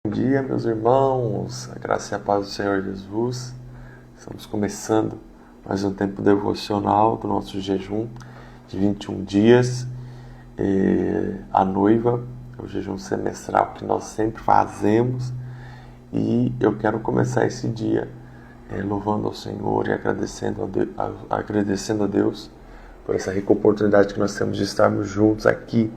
Bom dia, meus irmãos, a graça e a paz do Senhor Jesus. Estamos começando mais um tempo devocional do nosso jejum de 21 dias. A noiva, é o jejum semestral que nós sempre fazemos, e eu quero começar esse dia louvando ao Senhor e agradecendo a Deus por essa rica oportunidade que nós temos de estarmos juntos aqui.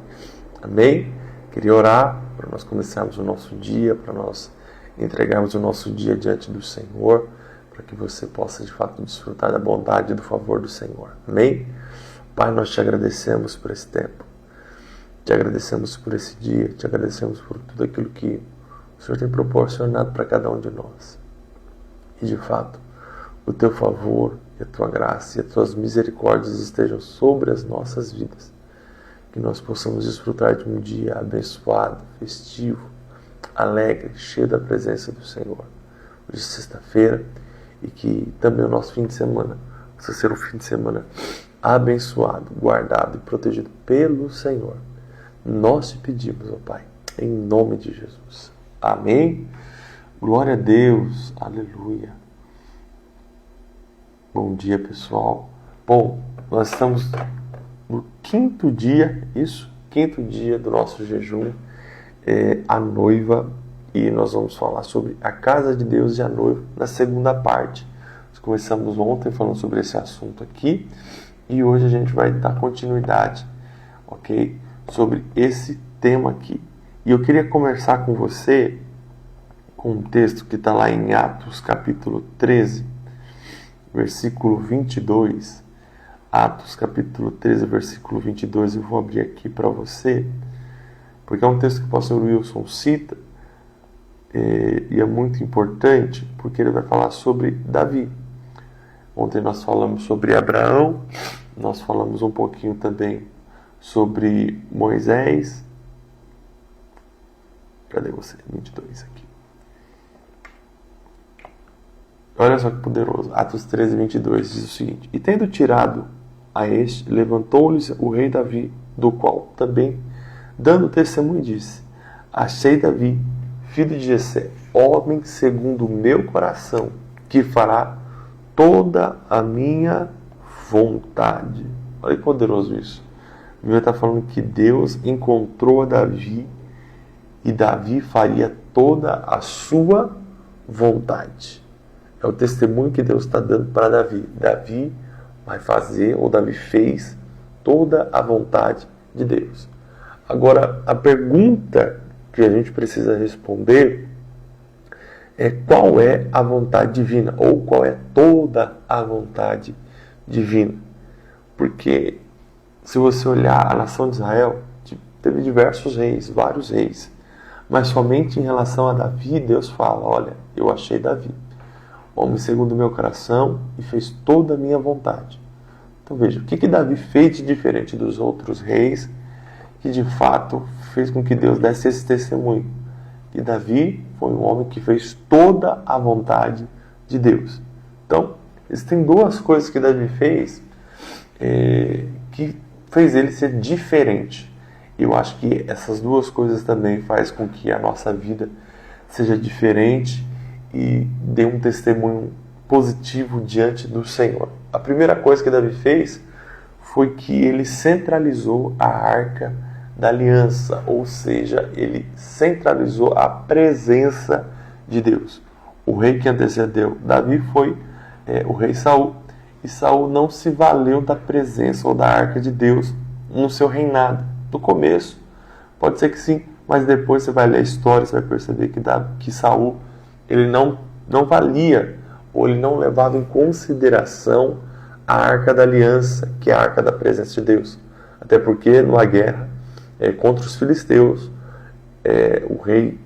Amém? Queria orar para nós começarmos o nosso dia, para nós entregarmos o nosso dia diante do Senhor, para que você possa de fato desfrutar da bondade e do favor do Senhor. Amém? Pai, nós te agradecemos por esse tempo, te agradecemos por esse dia, te agradecemos por tudo aquilo que o Senhor tem proporcionado para cada um de nós. E de fato, o teu favor e a tua graça e as tuas misericórdias estejam sobre as nossas vidas. Que nós possamos desfrutar de um dia abençoado, festivo, alegre, cheio da presença do Senhor. Hoje é sexta-feira, e que também o nosso fim de semana possa ser um fim de semana abençoado, guardado e protegido pelo Senhor. Nós te pedimos, ó Pai, em nome de Jesus. Amém? Glória a Deus. Aleluia. Bom dia, pessoal. Bom, nós estamos no quinto dia do nosso jejum, a noiva, e nós vamos falar sobre a casa de Deus e a noiva na segunda parte. Nós começamos ontem falando sobre esse assunto aqui, e hoje a gente vai dar continuidade, ok? Sobre esse tema aqui. E eu queria conversar com você com um texto que está lá em Atos capítulo 13, versículo 22. Atos capítulo 13, versículo 22, eu vou abrir aqui para você, porque é um texto que o pastor Wilson cita, e é muito importante, porque ele vai falar sobre Davi. Ontem nós falamos sobre Abraão, nós falamos um pouquinho também sobre Moisés. Cadê você? 22 aqui. Olha só que poderoso. Atos 13, 22 diz o seguinte: E tendo tirado a este, levantou-lhes o rei Davi, do qual também, dando testemunho, disse: Achei Davi, filho de Jessé, homem segundo o meu coração, que fará toda a minha vontade. Olha que poderoso isso. A Bíblia está falando que Deus encontrou a Davi, e Davi faria toda a sua vontade. É o testemunho que Deus está dando para Davi. Davi vai fazer, ou Davi fez, toda a vontade de Deus. Agora, a pergunta que a gente precisa responder é: qual é a vontade divina? Ou qual é toda a vontade divina? Porque, se você olhar a nação de Israel, teve diversos reis, vários reis. Mas somente em relação a Davi, Deus fala: olha, eu achei Davi, homem segundo o meu coração, e fez toda a minha vontade. Então veja, o que Davi fez de diferente dos outros reis, que de fato fez com que Deus desse esse testemunho? Que Davi foi um homem que fez toda a vontade de Deus. Então, existem duas coisas que Davi fez que fez ele ser diferente. Eu acho que essas duas coisas também fazem com que a nossa vida seja diferente e dê um testemunho positivo diante do Senhor. A primeira coisa que Davi fez foi que ele centralizou a arca da aliança, ou seja, ele centralizou a presença de Deus. O rei que antecedeu Davi foi o rei Saul, e Saul não se valeu da presença ou da arca de Deus no seu reinado. No começo, pode ser que sim, mas depois você vai ler a história, você vai perceber que Saul ele não valia, ou ele não levava em consideração a arca da aliança, que é a arca da presença de Deus. Até porque, numa guerra contra os filisteus, o rei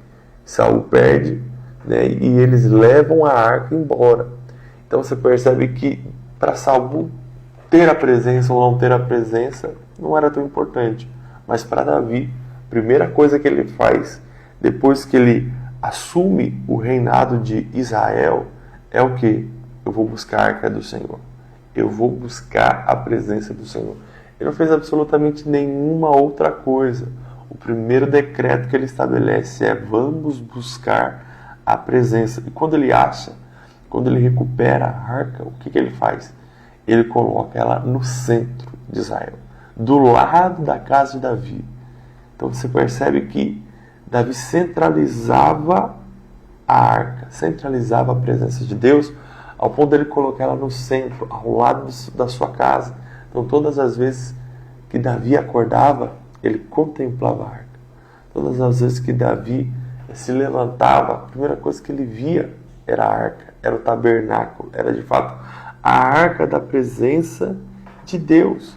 Saul perde, né, e eles levam a arca embora. Então você percebe que para Saul ter a presença ou não ter a presença não era tão importante. Mas para Davi, a primeira coisa que ele faz, depois que ele assume o reinado de Israel, é o que? Eu vou buscar a arca do Senhor. Eu vou buscar a presença do Senhor. Ele não fez absolutamente nenhuma outra coisa. o primeiro decreto que ele estabelece é: vamos buscar a presença. E quando ele acha, quando ele recupera a arca, o que ele faz? Ele coloca ela no centro de Israel, do lado da casa de Davi. Então você percebe que Davi centralizava a arca, centralizava a presença de Deus, ao ponto de ele colocar ela no centro, ao lado da sua casa. Então todas as vezes que Davi acordava, ele contemplava a arca. Todas as vezes que Davi se levantava, a primeira coisa que ele via era a arca, era o tabernáculo, era de fato a arca da presença de Deus.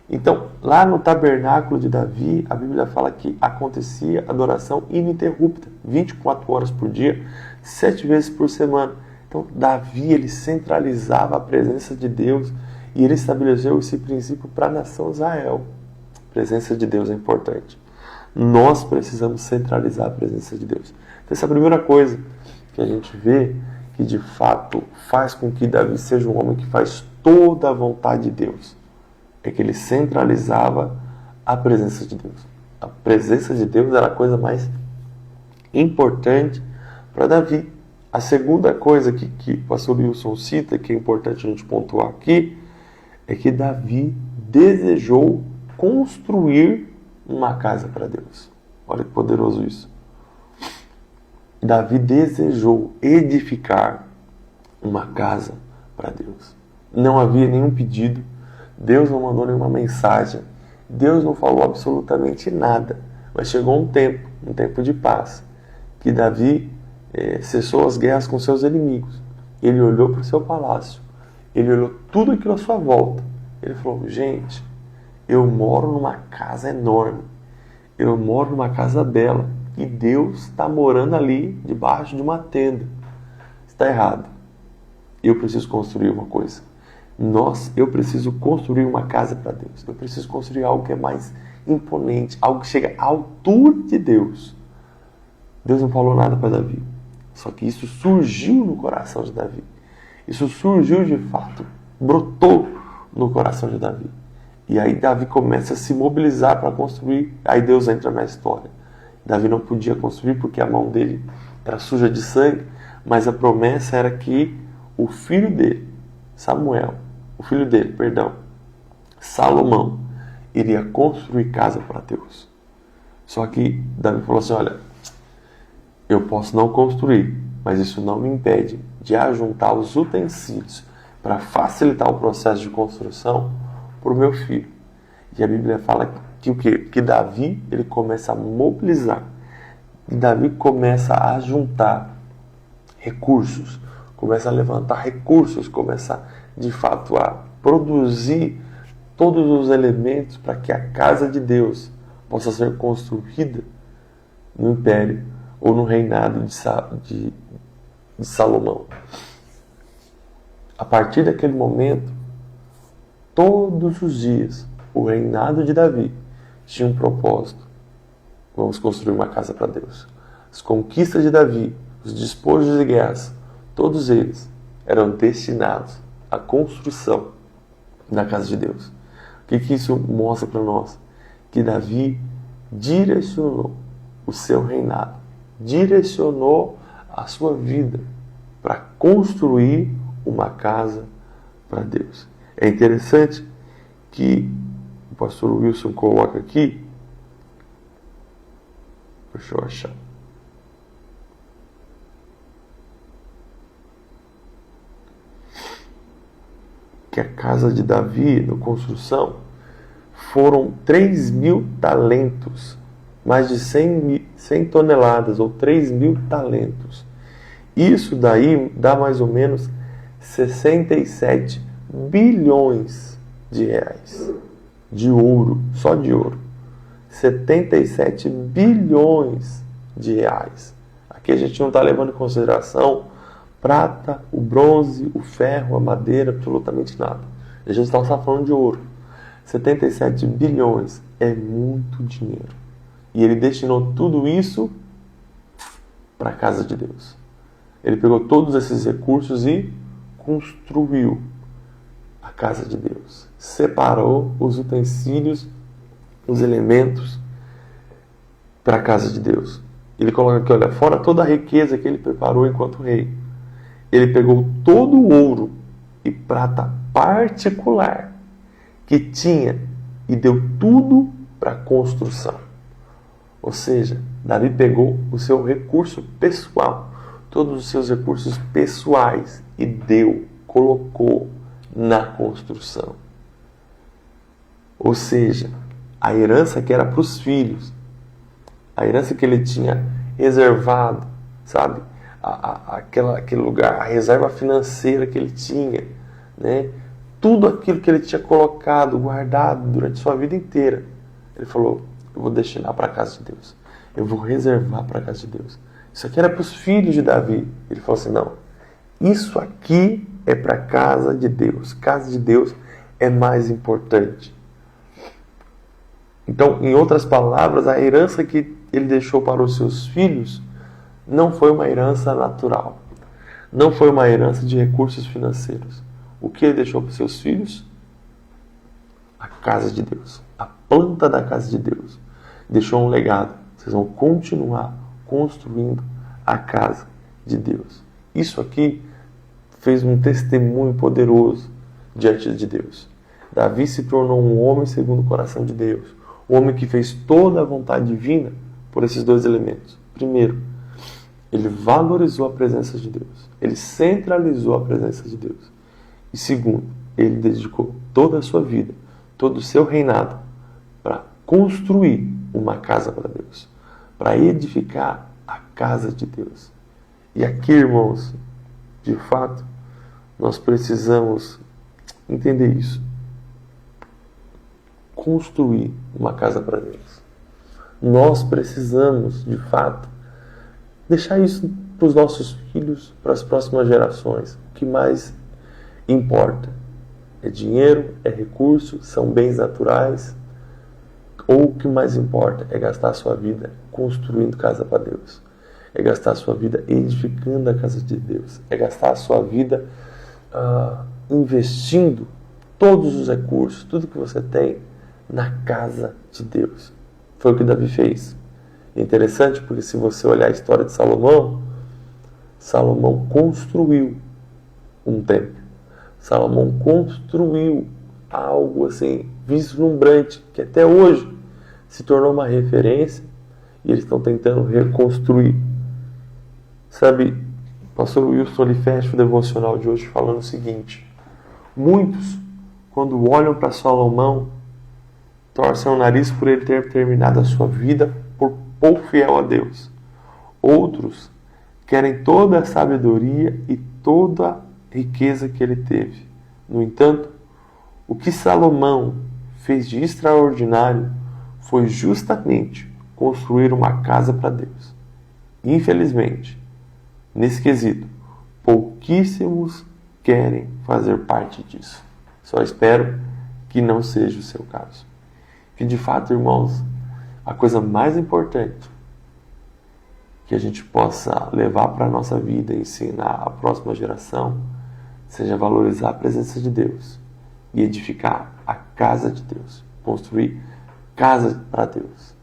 Então, lá no tabernáculo de Davi, a Bíblia fala que acontecia adoração ininterrupta, 24 horas por dia, 7 vezes por semana. Então, Davi, ele centralizava a presença de Deus e ele estabeleceu esse princípio para a nação Israel. A presença de Deus é importante. Nós precisamos centralizar a presença de Deus. Então, essa é a primeira coisa que a gente vê que, de fato, faz com que Davi seja um homem que faz toda a vontade de Deus. É que ele centralizava a presença de Deus. A presença de Deus era a coisa mais importante para Davi. A segunda coisa que o pastor Wilson cita, que é importante a gente pontuar aqui, é que Davi desejou construir uma casa para Deus. Olha que poderoso isso. Davi desejou edificar uma casa para Deus. Não havia nenhum pedido, Deus não mandou nenhuma mensagem, Deus não falou absolutamente nada. Mas chegou um tempo de paz, que Davi cessou as guerras com seus inimigos. Ele olhou para o seu palácio, ele olhou tudo aquilo à sua volta. Ele falou: gente, eu moro numa casa enorme, eu moro numa casa bela, e Deus está morando ali debaixo de uma tenda. Está errado. Eu preciso construir uma coisa. Eu preciso construir uma casa para Deus. Eu preciso construir algo que é mais imponente, algo que chega à altura de Deus. Deus não falou nada para Davi. Só que isso surgiu no coração de Davi. Isso surgiu de fato, brotou no coração de Davi. E aí Davi começa a se mobilizar para construir. Aí Deus entra na história. Davi não podia construir porque a mão dele era suja de sangue, mas a promessa era que o filho dele, Salomão, iria construir casa para Deus. Só que Davi falou assim: olha, eu posso não construir, mas isso não me impede de ajuntar os utensílios para facilitar o processo de construção para o meu filho. E a Bíblia fala que o quê? Que Davi, ele começa a mobilizar. E Davi começa a juntar recursos, começa a levantar recursos, começa de fato a produzir todos os elementos para que a casa de Deus possa ser construída no império ou no reinado de Salomão. A partir daquele momento, todos os dias, o reinado de Davi tinha um propósito: vamos construir uma casa para Deus. As conquistas de Davi, os despojos de guerras, todos eles eram destinados à construção da casa de Deus. O que isso mostra para nós? Que Davi direcionou o seu reinado, direcionou a sua vida para construir uma casa para Deus. É interessante que o pastor Wilson coloca aqui, deixa eu achar, que a casa de Davi, na construção, foram 3.000 talentos, mais de 100 toneladas, ou 3.000 talentos. Isso daí dá mais ou menos 67 bilhões de reais, de ouro, só de ouro. 77 bilhões de reais. Aqui a gente não está levando em consideração prata, o bronze, o ferro, a madeira, absolutamente nada. A gente está só falando de ouro. 77 bilhões é muito dinheiro. E ele destinou tudo isso para a casa de Deus. Ele pegou todos esses recursos e construiu a casa de Deus. Separou os utensílios, os elementos para a casa de Deus. Ele coloca aqui, olha, fora toda a riqueza que ele preparou enquanto rei, ele pegou todo o ouro e prata particular que tinha e deu tudo para a construção. Ou seja, Davi pegou o seu recurso pessoal, todos os seus recursos pessoais e deu, colocou na construção. Ou seja, a herança que era para os filhos, a herança que ele tinha reservado, sabe? Aquele lugar, a reserva financeira que ele tinha, né? Tudo aquilo que ele tinha colocado, guardado durante sua vida inteira. Ele falou, eu vou destinar para a casa de Deus. Eu vou reservar para a casa de Deus. Isso aqui era para os filhos de Davi. Ele falou assim, não, isso aqui é para a casa de Deus. Casa de Deus é mais importante. Então, em outras palavras, a herança que ele deixou para os seus filhos não foi uma herança natural. Não foi uma herança de recursos financeiros. O que ele deixou para os seus filhos? A casa de Deus. A planta da casa de Deus. Deixou um legado. Vocês vão continuar construindo a casa de Deus. Isso aqui fez um testemunho poderoso diante de Deus. Davi se tornou um homem segundo o coração de Deus. Um homem que fez toda a vontade divina por esses dois elementos. Primeiro, ele valorizou a presença de Deus. Ele centralizou a presença de Deus. E segundo, ele dedicou toda a sua vida, todo o seu reinado para construir uma casa para Deus. Para edificar a casa de Deus. E aqui, irmãos, de fato, nós precisamos entender isso. Construir uma casa para Deus. Nós precisamos, de fato, deixar isso para os nossos filhos, para as próximas gerações. O que mais importa é dinheiro, é recurso, são bens naturais. Ou o que mais importa é gastar a sua vida construindo casa para Deus. É gastar a sua vida edificando a casa de Deus. É gastar a sua vida investindo todos os recursos, tudo que você tem, na casa de Deus. Foi o que Davi fez. É interessante porque se você olhar a história de Salomão, Salomão construiu um templo. Salomão construiu algo assim vislumbrante, que até hoje se tornou uma referência e eles estão tentando reconstruir. Sabe, o pastor Wilson ele fecha o devocional de hoje falando o seguinte: muitos, quando olham para Salomão, torcem o nariz por ele ter terminado a sua vida por pouco fiel a Deus. Outros querem toda a sabedoria e toda a riqueza que ele teve. No entanto, o que Salomão fez de extraordinário foi justamente construir uma casa para Deus. Infelizmente, nesse quesito, pouquíssimos querem fazer parte disso. Só espero que não seja o seu caso. Que de fato, irmãos, a coisa mais importante que a gente possa levar para a nossa vida e ensinar a próxima geração seja valorizar a presença de Deus e edificar a casa de Deus, construir casa para Deus.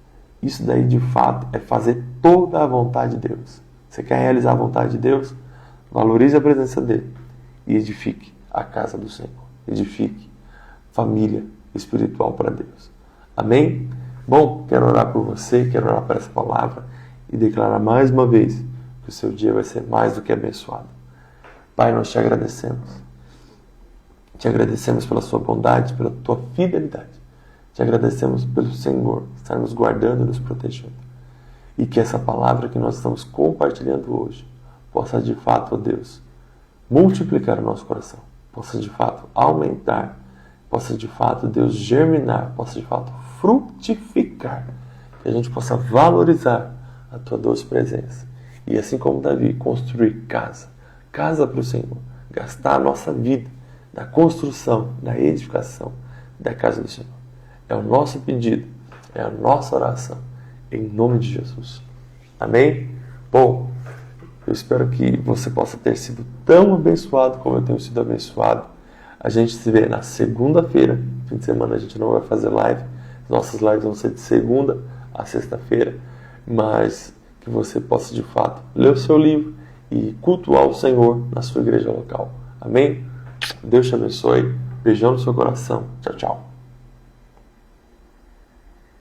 Isso daí de fato é fazer toda a vontade de Deus. Você quer realizar a vontade de Deus? Valorize a presença dele e edifique a casa do Senhor. Edifique família espiritual para Deus. Amém? Bom, quero orar por você, quero orar por essa palavra e declarar mais uma vez que o seu dia vai ser mais do que abençoado. Pai, nós te agradecemos. Te agradecemos pela sua bondade, pela tua fidelidade. Te agradecemos pelo Senhor estar nos guardando e nos protegendo. E que essa palavra que nós estamos compartilhando hoje possa de fato, ó Deus, multiplicar o nosso coração. Possa de fato aumentar. Possa de fato, Deus, germinar. Possa de fato frutificar. Que a gente possa valorizar a tua doce presença. E assim como Davi, construir casa para o Senhor. Gastar a nossa vida na construção, na edificação da casa do Senhor. É o nosso pedido, é a nossa oração, em nome de Jesus. Amém? Bom, eu espero que você possa ter sido tão abençoado como eu tenho sido abençoado. A gente se vê na segunda-feira. Fim de semana a gente não vai fazer live. Nossas lives vão ser de segunda a sexta-feira. mas que você possa de fato ler o seu livro e cultuar o Senhor na sua igreja local. Amém? Deus te abençoe. Beijão no seu coração. Tchau, tchau.